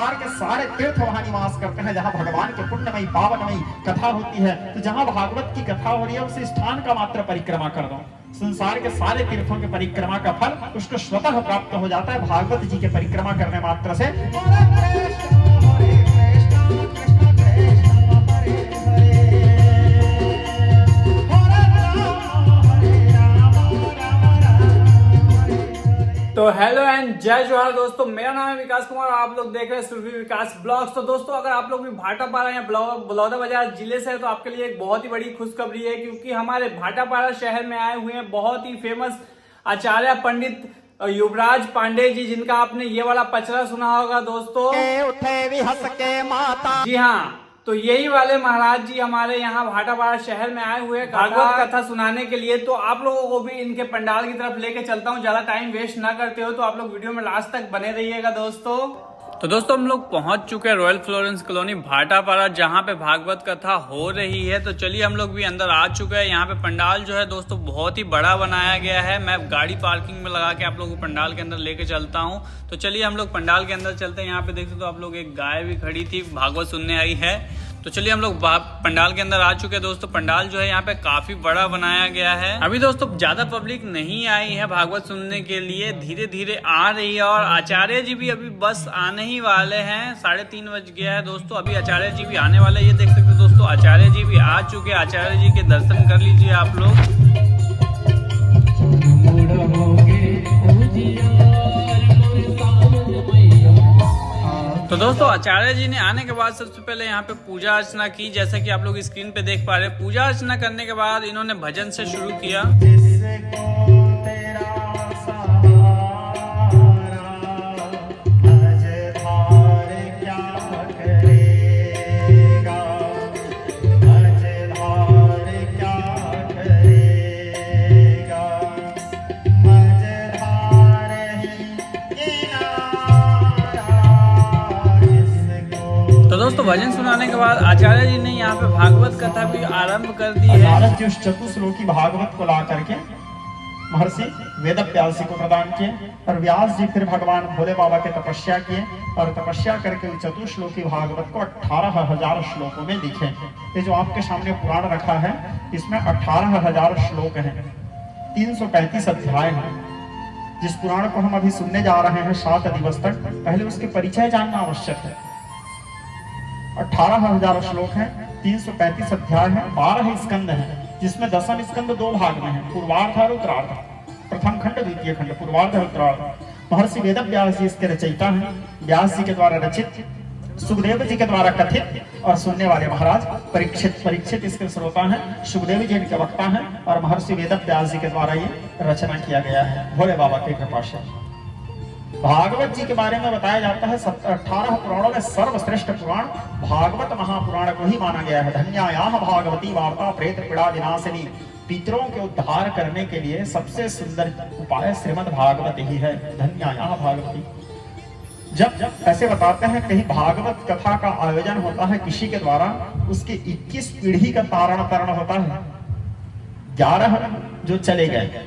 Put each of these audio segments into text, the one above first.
के सारे तीर्थ वहां निवास करते हैं जहां भगवान की पुण्यमयी पावनमयी कथा होती है। तो जहां भागवत की कथा हो रही है उस स्थान का मात्र परिक्रमा कर दो, संसार के सारे तीर्थों के परिक्रमा का फल उसको स्वतः प्राप्त हो जाता है भागवत जी के परिक्रमा करने मात्र से। तो हेलो एंड जय जोहार दोस्तों, मेरा नाम है विकास कुमार और आप लोग देख रहे हैं सुरभि विकास ब्लॉग्स। तो दोस्तों अगर आप लोग भी भाटापारा या बलौदाबाजार जिले से है तो आपके लिए एक बहुत ही बड़ी खुशखबरी है, क्योंकि हमारे भाटापारा शहर में आए हुए हैं बहुत ही फेमस आचार्य पंडित युवराज पांडे जी, जिनका आपने ये वाला पचरा सुना होगा दोस्तों। उठे भी हंस के माता। जी हाँ, तो यही वाले महाराज जी हमारे यहाँ भाटापारा शहर में आए हुए भागवत कथा सुनाने के लिए। तो आप लोगों को भी इनके पंडाल की तरफ लेके चलता हूँ, ज्यादा टाइम वेस्ट ना करते हो तो आप लोग वीडियो में लास्ट तक बने रहिएगा दोस्तों। तो दोस्तों हम लोग पहुंच चुके हैं रॉयल फ्लोरेंस कॉलोनी भाटापारा, जहाँ पे भागवत कथा हो रही है। तो चलिए हम लोग भी अंदर आ चुके हैं। यहाँ पे पंडाल जो है दोस्तों बहुत ही बड़ा बनाया गया है। मैं गाड़ी पार्किंग में लगा के आप लोगों को पंडाल के अंदर लेके चलता हूँ। तो चलिए हम लोग पंडाल के अंदर चलते हैं। यहाँ पे देखते तो आप लोग एक गाय भी खड़ी थी, भागवत सुनने आई है। तो चलिए हम लोग पंडाल के अंदर आ चुके हैं दोस्तों। पंडाल जो है यहाँ पे काफी बड़ा बनाया गया है। अभी दोस्तों ज्यादा पब्लिक नहीं आई है भागवत सुनने के लिए, धीरे धीरे आ रही है। और आचार्य जी भी अभी बस आने ही वाले हैं, 3:30 बज गया है दोस्तों। अभी आचार्य जी भी आने वाले हैं, ये देख सकते हैं दोस्तों आचार्य जी भी आ चुके हैं। आचार्य जी के दर्शन कर लीजिए आप लोग। तो दोस्तों आचार्य जी ने आने के बाद सबसे पहले यहाँ पे पूजा अर्चना की, जैसा कि आप लोग स्क्रीन पे देख पा रहे हैं। पूजा अर्चना करने के बाद इन्होंने भजन से शुरू किया। दोस्तों भजन सुनाने के बाद आचार्य जी ने यहाँ पे भागवत कथा भी आरंभ कर दी है। नारद जी उस चतुश्लोकी भागवत को ला करके महर्षि वेदव्यास जी को प्रदान किए और व्यास जी फिर भगवान भोले बाबा के तपस्या किए और तपस्या करके चतुश्लोकी भागवत को 18,000 श्लोकों में लिखे। ये जो आपके सामने पुराण रखा है इसमें 18,000 श्लोक हैं, 335 अध्याय हैं। जिस पुराण को हम अभी सुनने जा रहे हैं 7 दिवस तक, पहले उसके परिचय जानना आवश्यक है। 18,000 श्लोक हैं, 335 अध्याय हैं, 12 स्कंद हैं, जिसमें 10वां स्कंद 2 भाग में है, पूर्वार्ध और उत्तरार्ध। प्रथम खंड, द्वितीय खंड, पूर्वार्ध और उत्तरार्ध। महर्षि वेदव्यास जी इसके रचयिता हैं। व्यास जी के द्वारा रचित, सुखदेव जी के द्वारा कथित और सुनने वाले महाराज परीक्षित इसके श्रोता हैं। सुखदेव जी इनके वक्ता हैं और महर्षि वेदव्यास जी के द्वारा ये रचना किया गया है भोले बाबा की कृपा से। भागवत जी के बारे में बताया जाता है 18 पुराणों में सर्वश्रेष्ठ पुराण भागवत महापुराण को ही माना गया है। धन्यायाः भागवती वार्ता प्रेत पीड़ा विनाशिनी। पितरों के उद्धार करने के लिए सबसे सुंदर उपाय श्रीमद् भागवत ही है। धन्यायाः भागवती। जब ऐसे बताते हैं कहीं भागवत कथा का आयोजन होता है किसी के द्वारा, उसकी 21 पीढ़ी का तारण तरण होता है। 11 जो चले गए,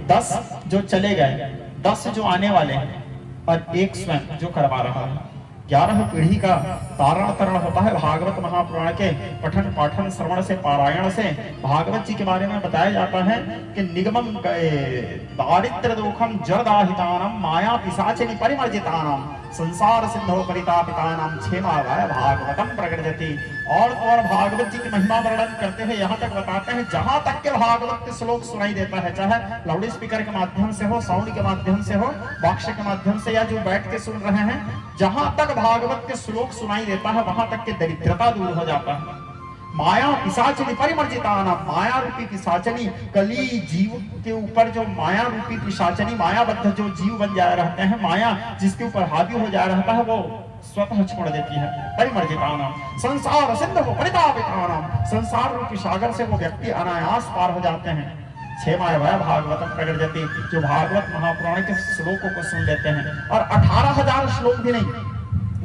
10 जो चले गए, 10 जो आने वाले हैं और 1 स्वयं जो करवा रहा है। 11 पीढ़ी का तारण तरण होता है भागवत महापुराण के पठन पाठन श्रवण से, पारायण से। भागवत जी के बारे में बताया जाता है कि निगमम दारिद्र्य दुखम जड़दाहितानम माया पिशाचिनी परिमर्जितानाम संसार सिंधो परितापितानाम क्षेमाय भागवतम प्रगटयति। और भागवत जी की महिमा वर्णन करते हैं, यहाँ तक बताते हैं जहां तक के भागवत के श्लोक सुनाई देता है, चाहे लाउड स्पीकर के माध्यम से हो, साउंड के माध्यम से हो, वाक्य के माध्यम से, या जो बैठ के सुन रहे हैं, जहां तक भागवत के श्लोक सुनाई देता है वहां तक के दरिद्रता दूर हो जाता है। माया पिशाचिनी परिमर्जिताना, माया रूपी पिशाचनी, कली जीव के ऊपर जो माया रूपी पिशाचनी, मायाबद्ध जो जीव बन जाए रहते हैं, माया जिसके ऊपर हावी हो जाए रहता है, वो स्वतः छोड़ देती है। परिमर्जिताना संसार सिंधु परितापितानाम, संसार रूपी सागर से वो व्यक्ति अनायास पार हो जाते हैं। क्षेमाय भागवतम प्रगटयति, जो भागवत महापुराण के श्लोकों को सुन लेते हैं। और 18,000 श्लोक भी नहीं,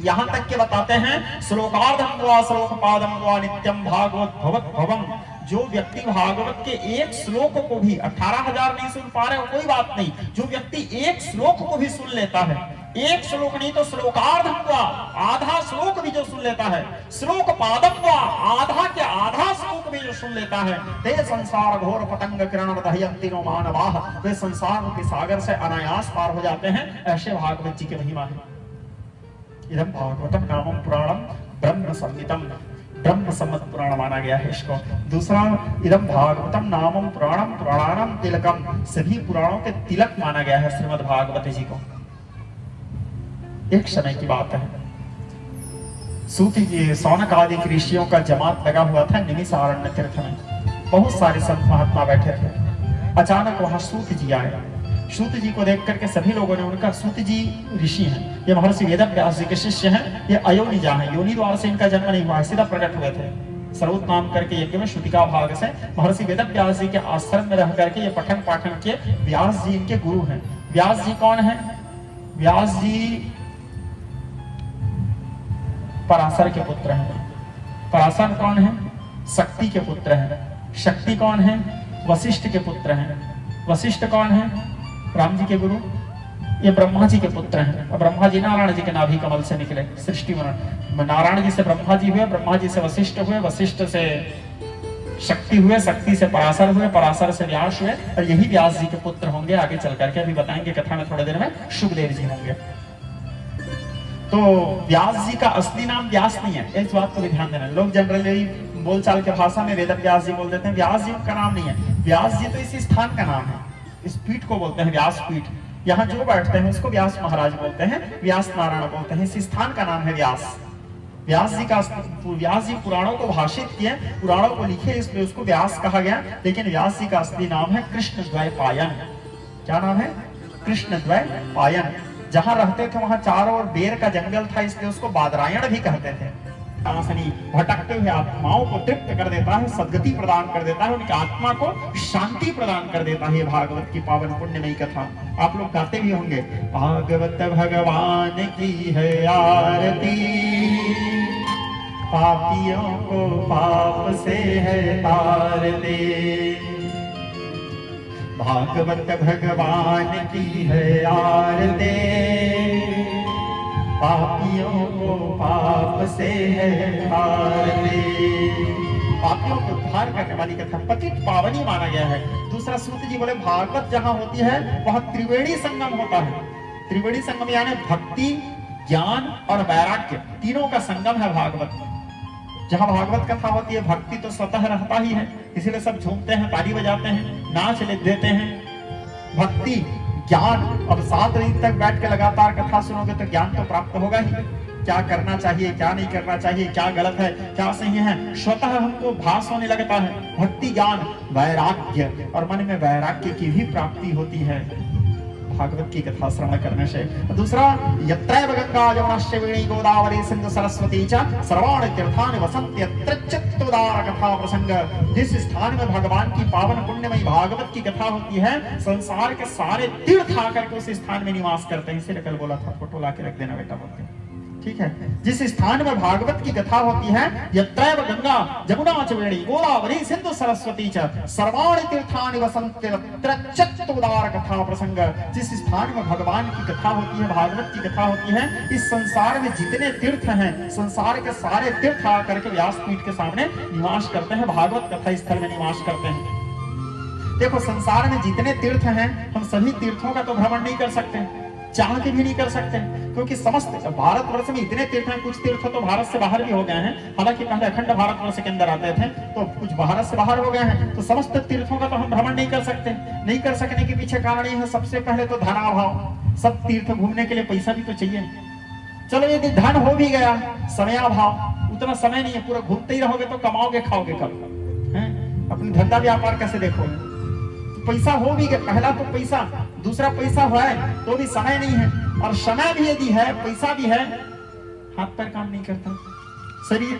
यहाँ तक के बताते हैं श्लोकार्धम वा श्लोकपादम वा नित्यम भागवत भवत भवम। जो व्यक्ति भागवत के एक श्लोक को भी 18,000 नहीं सुन पा रहे हो कोई बात नहीं, जो व्यक्ति एक श्लोक को भी सुन लेता है एक श्लोक नहीं तो श्लोकार्ध हुआ, आधा श्लोक भी जो सुन लेता है, श्लोक पादम हुआ, आधा के आधा श्लोक भी जो सुन लेता है, ते संसार घोर पतंग किरण दहयन्ति नो मानवाः, वे संसार के सागर से अनायास पार हो जाते हैं। ऐसे भागवत जी की महिमा है। इदं भागवतम नामम पुराणम ब्रह्म संहितम, ब्रह्म सम्मत पुराण माना गया है इसको। दूसरा, इदं भागवतम नामम पुराणम पुराणानाम तिलकम, सभी पुराणों के तिलक माना गया है श्रीमद् भागवत जी को। एक समय की बात है, सूत जी सौनक आदि ऋषियों का जमात लगा हुआ था निमिषारण्य तीर्थ में। बहुत सारे संत महात्मा बैठे थे। अचानक वहां सूत जी आए। सूत जी को देख करके सभी लोगों ने उनका, सूत जी ऋषि हैं, ये महर्षि वेदव्यास जी के शिष्य हैं, ये अयोनिजा हैं, योनि द्वार से इनका जन्म नहीं हुआ, सीधा प्रकट हुए थे। सर्वोत नाम करके यज्ञ में श्रुतिका भाग से महर्षि वेदव्यास जी के आश्रम में रह करके ये पठन पाठन किए। व्यास जी इनके गुरु हैं। व्यास जी कौन है? व्यास जी पराशर के पुत्र हैं। पराशर कौन है? शक्ति के पुत्र हैं। शक्ति कौन है? वशिष्ठ के पुत्र हैं। वशिष्ठ कौन है? राम जी के गुरु। ये ब्रह्मा जी के पुत्र हैं। और ब्रह्मा जी नारायण जी के नाभि कमल से निकले सृष्टि में। नारायण जी से ब्रह्मा जी हुए, ब्रह्मा जी से वशिष्ठ हुए, वशिष्ठ से शक्ति हुए, शक्ति से पराशर हुए, पराशर से व्यास हुए, और यही व्यास जी के पुत्र होंगे आगे चल करके। अभी बताएंगे कथा में थोड़ी देर में, सुखदेव जी होंगे। तो व्यास जी का असली नाम व्यास नहीं है, इस बात को भी ध्यान देना। लोग जनरली बोलचाल के भाषा में वेद व्यास जी बोल देते हैं, व्यास जी का नाम नहीं है। व्यास जी तो इसी स्थान का नाम है। इस पीठ को बोलते हैं व्यास पीठ। यहाँ जो बैठते हैं उसको व्यास महाराज बोलते हैं, व्यास नारायण बोलते हैं। इस स्थान का नाम है व्यास। व्यास जी पुराणों को भाषित किए, पुराणों को लिखे, इसलिए उसको व्यास कहा गया। लेकिन व्यास जी का असली नाम है कृष्णद्वैपायन। क्या नाम है? कृष्णद्वैपायन। जहां रहते थे वहां चारों ओर बेर का जंगल था, इसलिए उसको बादरायण भी कहते थे। भटकते हुए आत्माओं को तृप्त कर देता है, सद्गति प्रदान कर देता है, उनकी आत्मा को शांति प्रदान कर देता है। भागवत की पावन पुण्यमयी कथा आप लोग गाते भी होंगे। भागवत भगवान की है आरती, पापियों को पाप से है तार दे। भागवत भगवान की है आरती, पापियों को पाप से है तार दे। पापियों को उद्धार करने वाली कथा पतित पावनी माना गया है। दूसरा, सूत जी बोले भागवत जहां होती है वहां त्रिवेणी संगम होता है। त्रिवेणी संगम यानी भक्ति, ज्ञान और वैराग्य, तीनों का संगम है भागवत। जहां भागवत कथा होती है भक्ति तो स्वतः रहता ही है, इसीलिए सब झूमते हैं, ताली बजाते हैं, नाच देते हैं। भक्ति, ज्ञान, अब 7 दिन तक बैठ के लगातार कथा सुनोगे तो ज्ञान तो प्राप्त होगा ही। क्या करना चाहिए, क्या नहीं करना चाहिए, क्या गलत है, क्या सही है, स्वतः हमको भास होने लगता है। भक्ति, ज्ञान, वैराग्य, और मन में वैराग्य की भी प्राप्ति होती है भागवत की कथा श्रवण करने से। दूसरा, यत्रैव गंगा यमुनाश्च वेणी गोदावरी सिंधु सरस्वती च सर्वाणि तीर्थानि वसन्ति यत्र चित्तोद्धार कथा प्रसंग। जिस स्थान में भगवान की पावन पुण्यमयी भागवत की कथा होती है, संसार के सारे तीर्थ आकर के उस स्थान में निवास करते हैं। इसीलिए कल बोला था फोटो ला के रख देना बेटा बोलते, ठीक है। जिस स्थान में भागवत की कथा होती है, यत्रैव गंगा यमुना च वेणी गोदावरी सिंधु सरस्वती च सर्वाणि तीर्थानि वसन्ति यत्र चित्तोद्धार कथा प्रसंग। जिस स्थान में भगवान की कथा होती है, भागवत की कथा होती है, इस संसार में जितने तीर्थ हैं, संसार के सारे तीर्थ आकर के व्यासपीठ के सामने निवास करते हैं, भागवत कथा स्थल में निवास करते हैं। देखो, संसार में जितने तीर्थ हैं, हम सभी तीर्थों का तो भ्रमण नहीं कर सकते, चाह के भी नहीं कर सकते, क्योंकि समस्त भारतवर्ष में इतने तीर्थ हैं। कुछ तीर्थ तो भारत से बाहर भी हो गए हैं, हालांकि पहले अखंड भारतवर्ष के अंदर आते थे, तो कुछ भारत से बाहर हो गए हैं। तो समस्त तीर्थों का तो हम भ्रमण नहीं कर सकते। नहीं कर सकने के पीछे कारण ये है, सबसे पहले तो धनाभाव। सब तीर्थ घूमने के लिए पैसा भी तो चाहिए। चलो यदि धन हो भी गया, समयाभाव, उतना समय नहीं है, पूरा घूमते ही रहोगे तो कमाओगे खाओगे कब? अपनी धंधा व्यापार कैसे देखोगे? पैसा हो भी गया, पहला तो पैसा, दूसरा पैसा है तो भी समय नहीं है, और समय भी यदि है, पैसा भी है, हाथ पैर काम नहीं करता। शरीर,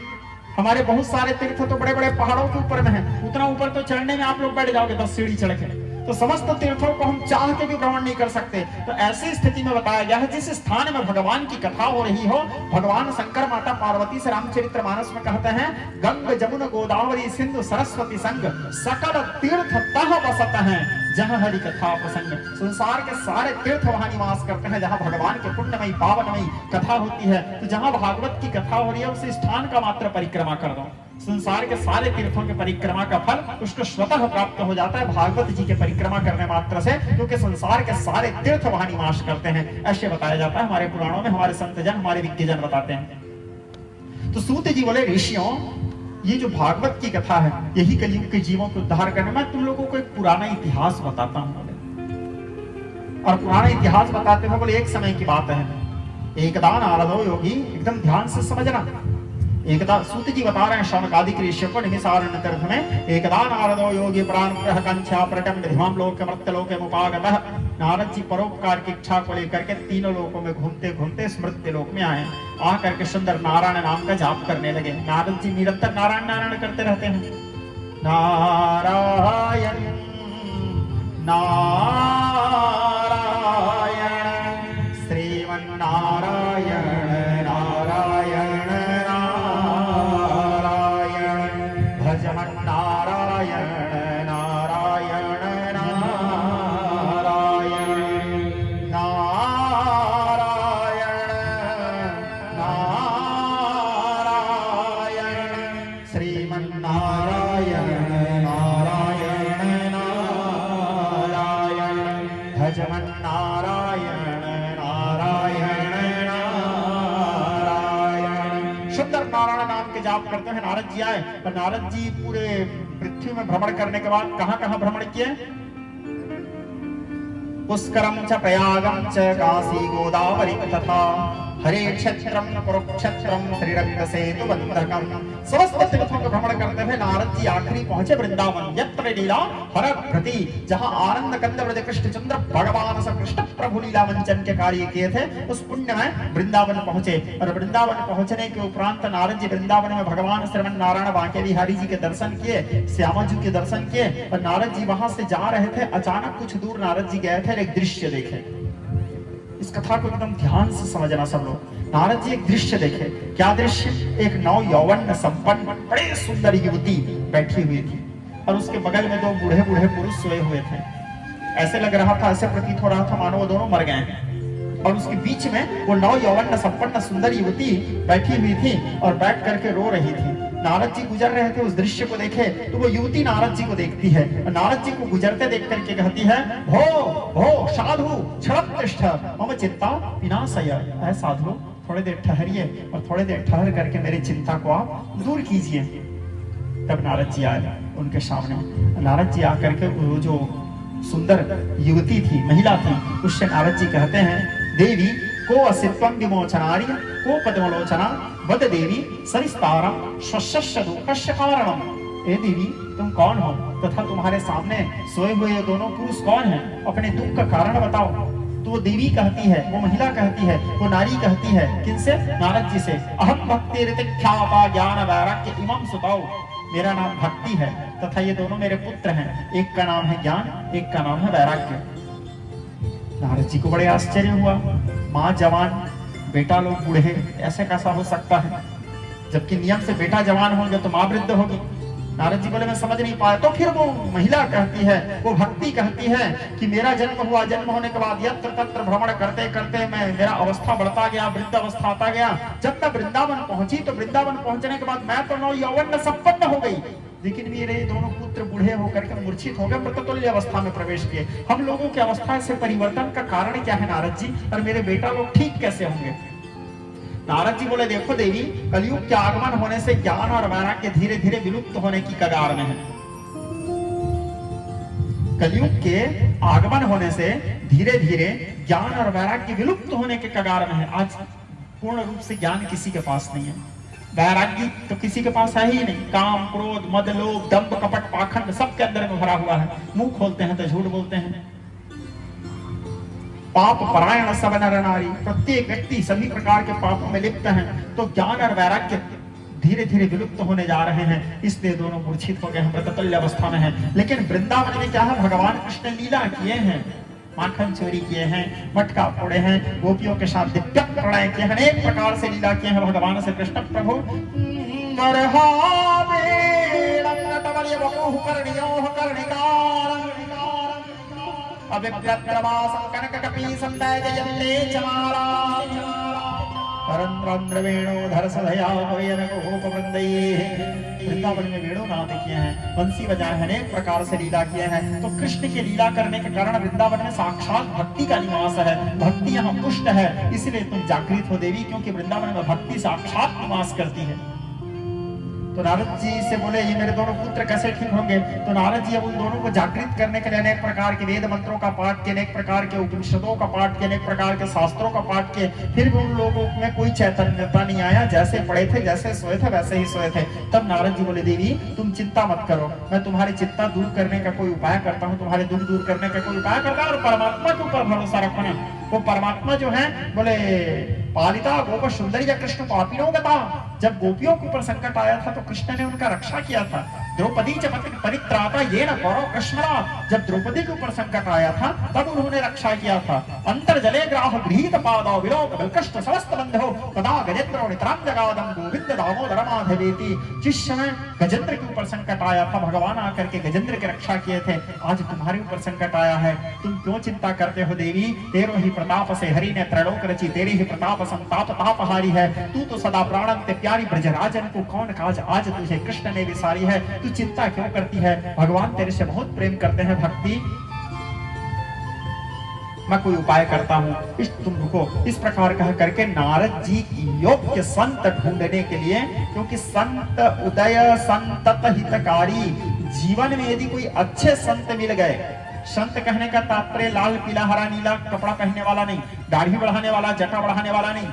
हमारे बहुत सारे तीर्थ तो बड़े बड़े पहाड़ों के ऊपर में है, उतना ऊपर तो चढ़ने में आप लोग बैठ जाओगे 10 सीढ़ी चढ़ के। तो समस्त तीर्थों को हम चाह के भी भ्रमण नहीं कर सकते। तो ऐसी स्थिति में बताया गया है जिस स्थान में भगवान की कथा हो रही हो, भगवान शंकर माता पार्वती से रामचरितमानस में कहते हैं, गंग जमुना गोदावरी सिंधु सरस्वती संग सकल तीर्थ तह बसत हैं जहां हरि कथा प्रसंग। संसार के सारे तीर्थ वहां निवास करते हैं जहां भगवान के पुण्यमयी पावनमयी कथा होती है। तो जहां भागवत की कथा हो रही है उस स्थान का मात्र परिक्रमा कर दो, संसार के सारे तीर्थों के परिक्रमा का फल उसको स्वतः प्राप्त हो जाता है भागवत जी के परिक्रमा करने मात्र से, क्योंकि संसार के सारे तीर्थ वहां निवास करते हैं। ऐसे बताया जाता है हमारे पुराणों में, हमारे संतजन हमारे विज्ञजन बताते हैं। तो सूत जी बोले, ऋषियों ये जो भागवत की कथा है यही कलयुग के जीवों को उद्धार करने में। तुम लोगों को एक पुराना इतिहास बताता हूं बोले, और पुराना इतिहास बताते हुए बोले एक समय की बात है, एकदा नारदो योगी, एकदम ध्यान से समझना। एकदा सूत जी बता रहे हैं शौनकादिक ऋषियों को निमिषारण्य तीर्थ में, एकदा नारदो योगी प्राण कंछा प्रटम विधिमाम लोक मृत्य लोक मुपागतः। नारद जी परोपकार की इच्छा को लेकर के तीनों लोकों में घूमते घूमते स्मृत्य लोक में आए, आ करके सुंदर नारायण नाम का जाप करने लगे। नारद जी निरंतर नारायण नारायण करते रहते हैं, नारायण नारायण श्रीमन्नारायण नारायण नारायण भजमन्नारायण नारायण नारायण नारायण नारायण श्रीमन्नारायण नारायण नारायण भजमन्नारायण नारायण नारायण। सुंदर नारायण नाम के जाप करते हैं। नारद जी आए, और नारद जी पूरे पृथ्वी में भ्रमण करने के बाद कहां कहां भ्रमण किए? पुष्करम च प्रयागम च काशी गोदावरी तथा हरे क्षेत्रम कुरुक्षेत्रम श्रीरंग सेतु बंधकम। समस्त तीर्थों का भ्रमण करते हुए नारद जी आखिरी पहुंचे वृंदावन, यत्र लीला हर प्रति, जहां आनंद कंद व्रज कृष्ण चंद्र भगवान से कृष्ण प्रभु लीला मंचन के कार्य किए थे, उस पुण्य में वृंदावन पहुंचे। और वृंदावन पहुंचने के उपरांत नारद जी वृंदावन में भगवान श्रीमन नारायण बांके बिहारी जी के दर्शन किए, श्यामा जी के दर्शन किए। और नारद जी वहां से जा रहे थे, अचानक कुछ दूर नारद जी गए थे, एक दृश्य देखे। इस कथा को एकदम ध्यान से समझना सब लोग। नारद जी एक दृश्य देखे। क्या दृश्य? एक नव यौवन संपन्न बड़े सुंदर युवती बैठी हुई थी, और उसके बगल में दो बूढ़े बूढ़े पुरुष सोए हुए थे। ऐसे लग रहा था, ऐसे प्रतीत हो रहा था मानो वो दोनों मर गए हैं। और उसके बीच में वो नव यौवन संपन्न सुंदर युवती बैठी हुई थी और बैठ करके रो रही थी। नारद जी गुजर रहे थे, उस दृश्य को देखे तो वो युवती नारद जी को देखती है, और नारद जी को गुजरते देख करके कहती है, हो साधु क्षणतिष्ठ मम चिंता विनाशय। है साधु, थोड़ी देर ठहरिए और थोड़ी देर ठहर करके मेरी चिंता को आप दूर कीजिए। तब नारद जी आए उनके सामने। नारद जी आकर के वो जो सुंदर युवती थी, महिला थी, उससे नारद जी कहते हैं, देवी को अस्तित्वं विमोचनार्य को पद्मलोचना वद देवी सरिस्तारम स्वस्य दुःखस्य कारणम। ए देवी, तुम कौन हो तथा तुम्हारे सामने सोए हुए ये दोनों पुरुष कौन हैं? अपने दुख का कारण बताओ। तो वो देवी कहती है, वो महिला कहती है, वो नारी कहती है, किनसे? नारद जी से। अहम भक्ति ऋतिख्याता ज्ञान वैराग्य इमं सुताओ, मेरा नाम भक्ति है तथा ये दोनों मेरे पुत्र हैं, एक का नाम है ज्ञान, एक का नाम है वैराग्य। नारद जी को बड़े आश्चर्य हुआ, माँ जवान बेटा लोग बूढ़े, ऐसे कैसा हो सकता है? जबकि नियम से बेटा जवान होंगे तो माँ वृद्ध होगी। नारद जी बोले मैं समझ नहीं पाया। तो फिर वो महिला कहती है, वो भक्ति कहती है कि मेरा जन्म हुआ, जन्म होने के बाद यत्र तत्र भ्रमण करते करते मेरा अवस्था बढ़ता गया, वृद्ध अवस्था आता गया। जब मैं वृंदावन पहुंची तो वृंदावन पहुंचने के बाद मैं तो नव यौवन संपन्न हो गई, लेकिन मेरे दोनों पुत्र बूढ़े होकर के मूर्छित हो गए, मृततुल्य अवस्था में प्रवेश किए। हम लोगों की अवस्था से परिवर्तन का कारण क्या है नारद जी, और मेरे बेटा लोग ठीक कैसे होंगे? नारद जी बोले, देखो देवी, कलयुग के आगमन होने से ज्ञान और वैराग्य धीरे धीरे विलुप्त होने की कगार में है। कलयुग के आगमन होने से धीरे धीरे ज्ञान और वैराग्य विलुप्त होने के कगार में है। आज पूर्ण रूप से ज्ञान किसी के पास नहीं है, वैराग्य तो किसी के पास है ही नहीं। काम, क्रोध, मद, लोभ, दंभ, कपट, पाखंड सबके अंदर में भरा हुआ है। मुंह खोलते हैं तो झूठ बोलते हैं। पाप परायण सब नर नारी, प्रत्येक व्यक्ति सभी प्रकार के पापों में लिप्त हैं। तो ज्ञान और वैराग्य धीरे धीरे विलुप्त होने जा रहे हैं, इसलिए दोनों मूर्छित हो गए हैं, मृततुल्य अवस्था में हैं। लेकिन वृंदावन में क्या है, भगवान कृष्ण लीला किए हैं, माखन चोरी किए हैं, मटका फोड़े हैं, गोपियों के साथ दिव्य प्रणय किए हैं, अनेक प्रकार से लीला किए हैं भगवान से कृष्ण प्रभु। वृंदावन में वेणुनाद किए हैं, बंसी बजाए हैं, अनेक प्रकार से लीला किए हैं। तो कृष्ण की लीला करने के कारण वृंदावन में साक्षात भक्ति का निवास है, भक्ति यहाँ पुष्ट है, इसलिए तुम जागृत हो देवी, क्योंकि वृंदावन में भक्ति साक्षात निवास करती है। तो नारद जी से बोले ये मेरे दोनों पुत्र कैसे ठीक होंगे? तो नारद जी अब उन दोनों को जागृत करने के लिए अनेक प्रकार के वेद मंत्रों का पाठ किए, अनेक प्रकार के उपनिषदों का पाठ किए, अनेक प्रकार के शास्त्रों का पाठ किए, फिर भी उन लोगों में कोई चैतन्यता नहीं आया, जैसे पड़े थे, जैसे सोए थे वैसे ही सोए थे। तब नारद जी बोले देवी तुम चिंता मत करो, मैं तुम्हारी चिंता दूर करने का कोई उपाय करता हूँ, तुम्हारे दुख दूर करने का कोई उपाय करता हूँ, और परमात्मा के ऊपर भरोसा रखो ना। वो परमात्मा जो है बोले पालिता गोप सुंदरी कृष्ण पापिनों गता, जब गोपियों के ऊपर संकट आया था तो कृष्ण ने उनका रक्षा किया था। द्रौपदी च परित्राता ये न कौरव कृष्णरा, जब द्रौपदी के ऊपर संकट आया था तब उन्होंने रक्षा किया था। अंतर्जले ग्राह गृहीत पादौ विलोक बिलकष्ट समस्त बंधो, तदा गजेंद्रो नितरां जगादं गोविंद दामोदर माधवेति। जिस समय गजेंद्र के ऊपर संकट आया था भगवान आकर के गजेंद्र की रक्षा किए थे, आज तुम्हारे ऊपर संकट आया है, तुम क्यों चिंता करते हो देवी? तेरो ही प्रताप से हरि ने त्रैलोक रची, तेरे ही प्रताप संताप तापहारी है, तू तो सदा प्राणन ते प्यारी, ब्रजराजन को कौन काज आज तुझे कृष्ण ने विसारी है, तू चिंता क्यों करती है? भगवान तेरे से बहुत प्रेम करते हैं भक्ति, मैं कोई उपाय करता हूँ, इस तुम रुको। इस प्रकार कह करके नारद जी योग्य संत ढूंढने के लिए, क्योंकि संत उदय संतत हितकारी, जीवन में यदि कोई अच्छे संत मिल गए, संत कहने का तात्पर्य लाल पीला हरा नीला कपड़ा पहनने वाला नहीं, दाढ़ी बढ़ाने वाला, जटा बढ़ाने वाला नहीं,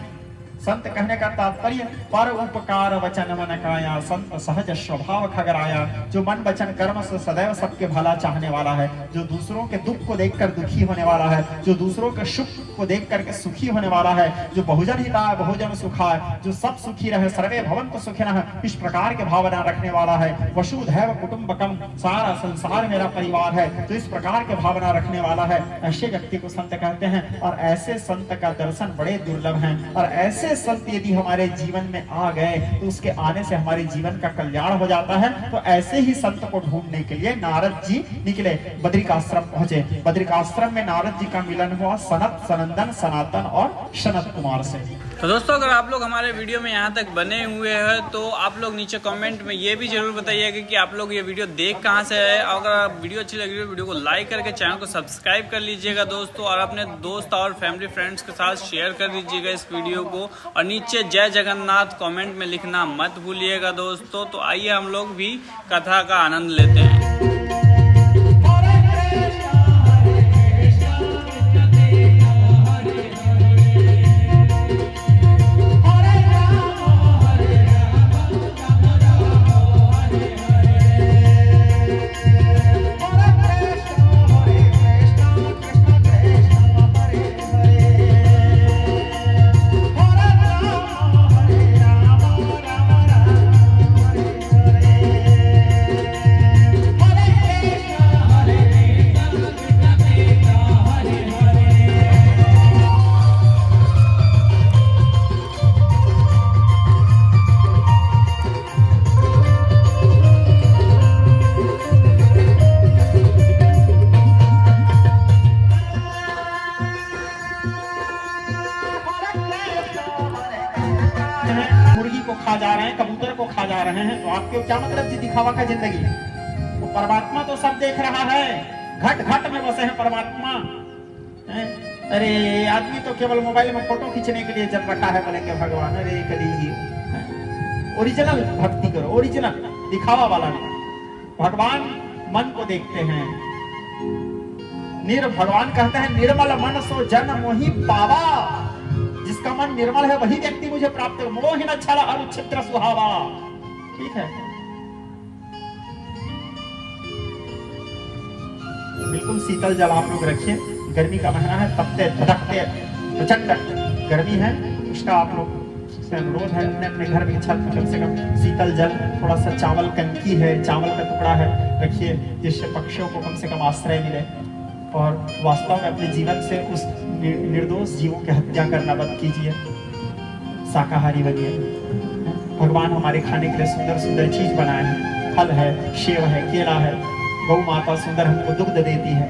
संत कहने का तात्पर्य पर उपकार वचन मन काया, संत सहज स्वभाव खगराया, जो मन वचन कर्म से सदैव सबके भला चाहने वाला है, जो दूसरों के दुख को देखकर दुखी होने वाला है, जो दूसरों के सुख को देख करके सुखी होने वाला है, जो बहुजन हिताय बहुजन सुखाय, जो सब सुखी रहे, सर्वे भवन्तु सुखिनः, इस प्रकार के भावना रखने वाला है। वसुधैव कुटुंबकम, सारा संसार मेरा परिवार है, तो इस प्रकार के भावना रखने वाला है, ऐसे व्यक्ति को संत कहते हैं। और ऐसे संत का दर्शन बड़े दुर्लभ है, और ऐसे संत यदि हमारे जीवन में आ गए तो उसके आने से हमारे जीवन का कल्याण हो जाता है। तो ऐसे ही संत को ढूंढने के लिए नारद जी निकले, बद्रिकाश्रम पहुंचे। बद्रिकाश्रम में नारद जी का मिलन हुआ सनत, सनंदन, सनातन और सनत कुमार से। तो दोस्तों अगर आप लोग हमारे वीडियो में यहाँ तक बने हुए हैं तो आप लोग नीचे कमेंट में ये भी जरूर बताइएगा कि आप लोग ये वीडियो देख कहाँ से है। अगर वीडियो अच्छी लगी तो वीडियो को लाइक करके चैनल को सब्सक्राइब कर लीजिएगा दोस्तों, और अपने दोस्त और फैमिली फ्रेंड्स के साथ शेयर कर दीजिएगा इस वीडियो को, और नीचे जय जगन्नाथ कमेंट में लिखना मत भूलिएगा दोस्तों। तो आइए हम लोग भी कथा का आनंद लेते हैं। खा जा रहे हैं, कबूतर को खा जा रहे हैं, तो आपको क्या मतलब जी दिखावा का जिंदगी? वो परमात्मा तो सब देख रहा है, घट घट में बसे हैं परमात्मा। अरे आदमी तो केवल मोबाइल में फोटो खींचने के लिए जब रखा है, बोलेंगे भगवान अरे कली ओरिजिनल भक्ति करो, ओरिजिनल, दिखावा वाला नहीं। भगवान मन को देखते हैं। भगवान कहते हैं निर्मल मन सो जन मोहि पावा, जिसका मन निर्मल है वही व्यक्ति मुझे प्राप्त है। मोहिन छल अरुचित्र सुहावा, ठीक है, बिल्कुल शीतल जल आप लोग रखिए। गर्मी का महीना है, तपते धड़कते प्रचंड गर्मी है, उसका आप लोग सबसे अनुरोध है अपने अपने घर की छत में कम से कम शीतल जल, थोड़ा सा चावल कंकी है, चावल का टुकड़ा है, रखिए, जिससे पक्षियों को कम से कम आश्रय मिले। और वास्तव में अपने जीवन से उस निर्दोष जीवों की हत्या करना बंद कीजिए, शाकाहारी बनिए। भगवान हमारे खाने के लिए सुंदर सुंदर चीज बनाए हैं, फल है, सेब है, केला है, गौ माता सुंदर हमको दुग्ध देती है,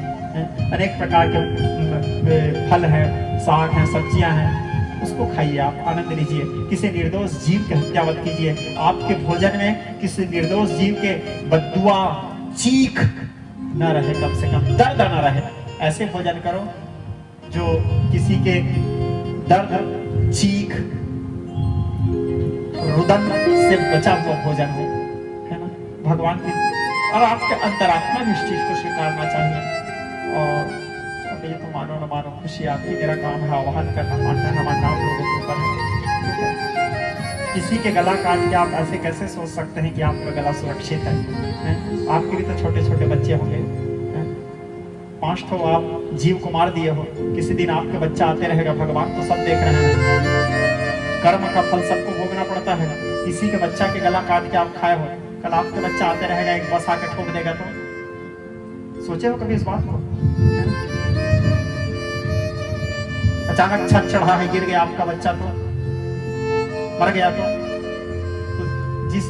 अनेक प्रकार के फल है, साग है, सब्जियां हैं, उसको खाइए, आप आनंद लीजिए। किसी निर्दोष जीव की हत्या मत कीजिए। आपके भोजन में किसी निर्दोष जीव के बद्दुआ, चीख न रहे, कम से कम दर्द न रहे। ऐसे भोजन करो जो किसी के दर्द, चीख, रुदन से बचा हुआ भोजन हो, है ना। भगवान की और आपके अंतरात्मा भी इस चीज को स्वीकारना चाहिए। और अब ये तो मानो न मानो, खुशी आपकी, मेरा काम है आह्वान करना, मानना न मानना आप लोगों के ऊपर है। किसी के गला काट के आप ऐसे कैसे सोच सकते हैं कि आपका गला सुरक्षित है? आपके भी तो छोटे छोटे बच्चे होंगे, 5 ठो आप जीव को मार दिए हो, किसी दिन आपके बच्चा आते रहेगा, भगवान तो सब देख रहे हैं, कर्म का फल सबको भोगना पड़ता है। किसी के बच्चा के गला काट के आप खाए हो, कल आपके बच्चा आते रहेगा, एक बस आके ठोक देगा, तो सोचे हो कभी इस बात को? अचानक छत चढ़ा है, गिर गया आपका बच्चा, तो मर गया, तो जिस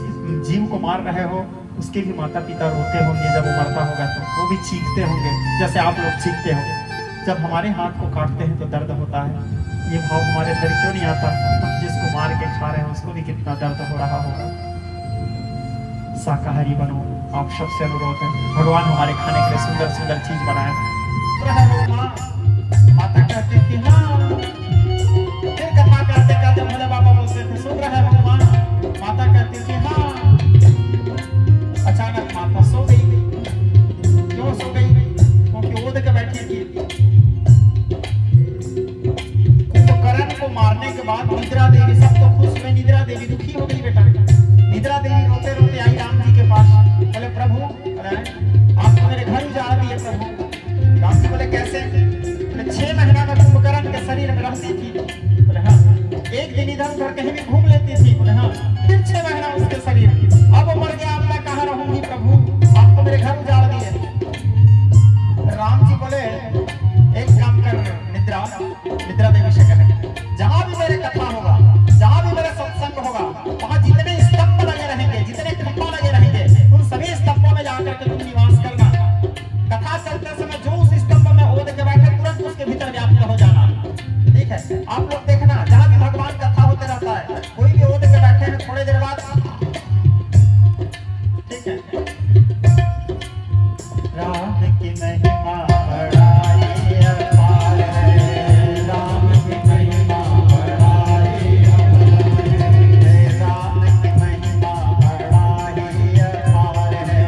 जीव को मार रहे हो उसके भी माता पिता रोते होंगे जब वो मरता होगा, तो वो भी चीखते होंगे जैसे आप लोग चीखते हो। जब हमारे हाथ को काटते हैं तो दर्द होता है, ये भाव हमारे अंदर क्यों नहीं आता? हम जिसको मार के खा रहे हैं उसको भी कितना दर्द हो रहा होगा। शाकाहारी बनो, आप सबसे अनुरोध है। भगवान हमारे खाने के लिए सुंदर सुंदर चीज बनाए। माता कहती थी हाँ, फिर कथा करते करते भोले बाबा बोलते थे सुन रहे भगवान। माता कहती थी हाँ। अचानक माता सो गई। क्यों सो गई? क्योंकि ओढ़ के बैठी थी। कुंभकर्ण को मारने के बाद निद्रा देवी, सब तो खुश हुए, निद्रा देवी दुखी हो गई। बेटा निद्रा देवी रोते रोते आई राम जी के पास, बोले प्रभु आप तो मेरे घर उजाड़ दिए प्रभु। राम जी बोले कैसे? 6 महीना में कुंभकर्ण के शरीर में रहती थी। बोले हाँ। एक दिन इधर उधर कहीं भी घूम लेती थी। बोले हाँ। फिर 6 महीना उसके शरीर, अब वो मर गया, अब मैं कहाँ रहूंगी प्रभु, आप तो मेरे घर उजाड़ दिए। राम जी बोले एक काम कर, निद्रा देवी से कहे जहां भी मेरे कथा होगा, जहां भी मेरा सत्संग होगा, वहां जितने स्तंभ लगे रहेंगे, जितने खंभा लगे रहेंगे, उन सभी स्तंभों में जाकर के तुम निवास करना। कथा चलते समय जो उस स्तंभ में ओढ़ के बैठे, तुरंत उसके भीतर व्याप्त हो जाना। ठीक है, आप लोग देखना, जहां भी भगवान कथा होते रहता है, कोई भी ओढ़ के बैठे हैं, थोड़ी देर बाद ठीक है, राम की महिमा बड़ाई अपार है, राम की महिमा बड़ाई अपार है, राम की महिमा बड़ाई अपार है,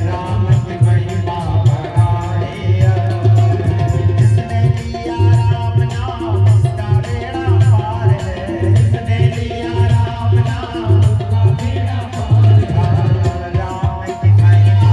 राम की महिमा बड़ाई अपार है। जिसने लिया राम नाम उसका बेड़ा पार है, जिसने लिया राम नाम उसका बेड़ा पार है, राम की महिमा।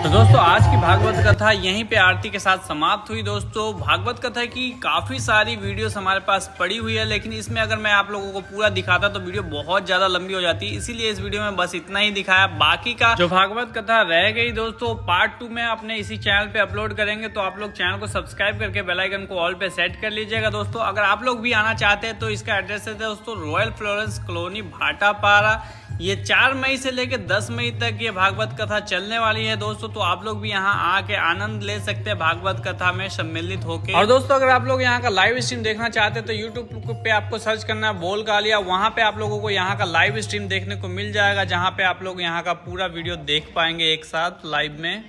तो दोस्तों आज की भागवत कथा यहीं पे आरती के साथ समाप्त हुई। दोस्तों भागवत कथा की काफी सारी वीडियोस हमारे पास पड़ी हुई है, लेकिन इसमें अगर मैं आप लोगों को पूरा दिखाता तो वीडियो बहुत ज्यादा लंबी हो जाती, इसीलिए इस वीडियो में बस इतना ही दिखाया। बाकी का जो भागवत कथा रह गई दोस्तों, पार्ट 2 में अपने इसी चैनल पे अपलोड करेंगे, तो आप लोग चैनल को सब्सक्राइब करके बेल आइकन को ऑल पे सेट कर लीजिएगा। दोस्तों अगर आप लोग भी आना चाहते हैं तो इसका एड्रेस है दोस्तों रॉयल फ्लोरेंस कॉलोनी भाटापारा। ये 4 मई से लेकर 10 मई तक ये भागवत कथा चलने वाली है दोस्तों, तो आप लोग भी यहाँ आके आनंद ले सकते हैं भागवत कथा में सम्मिलित होकर। और दोस्तों अगर आप लोग यहाँ का लाइव स्ट्रीम देखना चाहते हैं तो यूट्यूब पे आपको सर्च करना है बोल कालिया, वहाँ पे आप लोगों को यहाँ का लाइव स्ट्रीम देखने को मिल जाएगा, जहाँ पे आप लोग यहाँ का पूरा वीडियो देख पाएंगे एक साथ लाइव में।